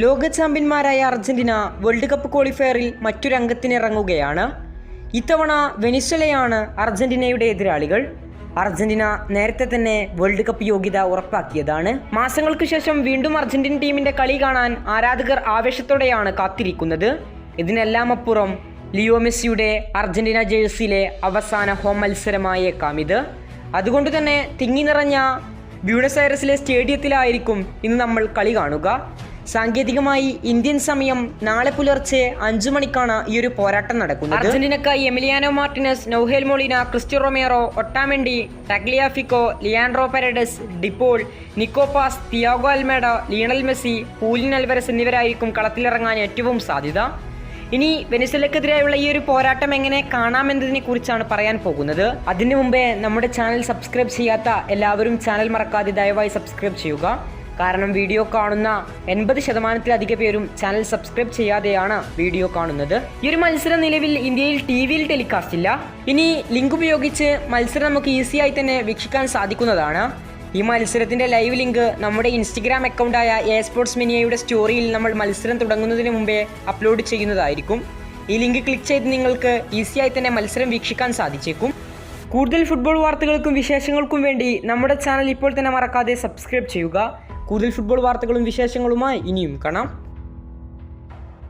ലോക ചാമ്പ്യന്മാരായ Argentina world cup ക്വാളിഫയറിൽ മറ്റൊരംഗത്തിനിറങ്ങുകയാണ്. ഇത്തവണ വെനിസ്വേലയാണ് അർജന്റീനയുടെ എതിരാളികൾ. അർജന്റീന നേരത്തെ തന്നെ വേൾഡ് കപ്പ് യോഗ്യത ഉറപ്പാക്കിയതാണ്. മാസങ്ങൾക്ക് ശേഷം വീണ്ടും അർജന്റീൻ ടീമിന്റെ കളി കാണാൻ ആരാധകർ ആവേശത്തോടെയാണ് കാത്തിരിക്കുന്നത്. ഇതിനെല്ലാം അപ്പുറം ലിയോ മെസ്സിയുടെ അർജന്റീന ജേഴ്സിയിലെ അവസാന ഹോം മത്സരമായേക്കാം ഇത്. അതുകൊണ്ട് തന്നെ തിങ്ങി നിറഞ്ഞ ബ്യൂണസ് ഐറസിലെ സ്റ്റേഡിയത്തിലായിരിക്കും ഇന്ന് നമ്മൾ കളി കാണുക. സാങ്കേതികമായി ഇന്ത്യൻ സമയം നാളെ പുലർച്ചെ 5 മണിക്കാണ് ഈ ഒരു പോരാട്ടം നടക്കുന്നത്. അർജന്റീനക്കായി Emiliano Martinez, Nahuel Molina, Cristian Romero, Otamendi, Tagliafico, Leandro Paredes, De Paul, Nico Paz, Thiago Almada, Lionel Messi, Julian Alvarez എന്നിവരായിരിക്കും കളത്തിലിറങ്ങാൻ ഏറ്റവും സാധ്യത. ഇനി വെനിസ്വേലക്കെതിരെയുള്ള ഈ ഒരു പോരാട്ടം എങ്ങനെ കാണാമെന്നതിനെ കുറിച്ചാണ് പറയാൻ പോകുന്നത്. അതിനു മുമ്പേ നമ്മുടെ ചാനൽ സബ്സ്ക്രൈബ് ചെയ്യാത്ത എല്ലാവരും ചാനൽ മറക്കാതെ ദയവായി സബ്സ്ക്രൈബ് ചെയ്യുക. കാരണം വീഡിയോ കാണുന്ന 80% പേരും ചാനൽ സബ്സ്ക്രൈബ് ചെയ്യാതെയാണ് വീഡിയോ കാണുന്നത്. ഈ ഒരു മത്സരം നിലവിൽ ഇന്ത്യയിൽ ടിവിയിൽ ടെലികാസ്റ്റ് ഇല്ല. ഇനി ലിങ്ക് ഉപയോഗിച്ച് മത്സരം നമുക്ക് ഈസിയായി തന്നെ വീക്ഷിക്കാൻ സാധിക്കുന്നതാണ്. ഈ മത്സരത്തിന്റെ ലൈവ് ലിങ്ക് നമ്മുടെ ഇൻസ്റ്റഗ്രാം അക്കൗണ്ടായ എ സ്പോർട്സ് മിനിയയുടെ സ്റ്റോറിയിൽ നമ്മൾ മത്സരം തുടങ്ങുന്നതിന് മുമ്പേ അപ്ലോഡ് ചെയ്യുന്നതായിരിക്കും. ഈ ലിങ്ക് ക്ലിക്ക് ചെയ്ത് നിങ്ങൾക്ക് ഈസിയായി തന്നെ മത്സരം വീക്ഷിക്കാൻ സാധിച്ചേക്കും. കൂടുതൽ ഫുട്ബോൾ വാർത്തകൾക്കും വിശേഷങ്ങൾക്കും വേണ്ടി നമ്മുടെ ചാനൽ ഇപ്പോൾ തന്നെ മറക്കാതെ സബ്സ്ക്രൈബ് ചെയ്യുക. കൂടുതൽ ഫുട്ബോൾ വാർത്തകളും വിശേഷങ്ങളുമായി ഇനിയും കാണാം.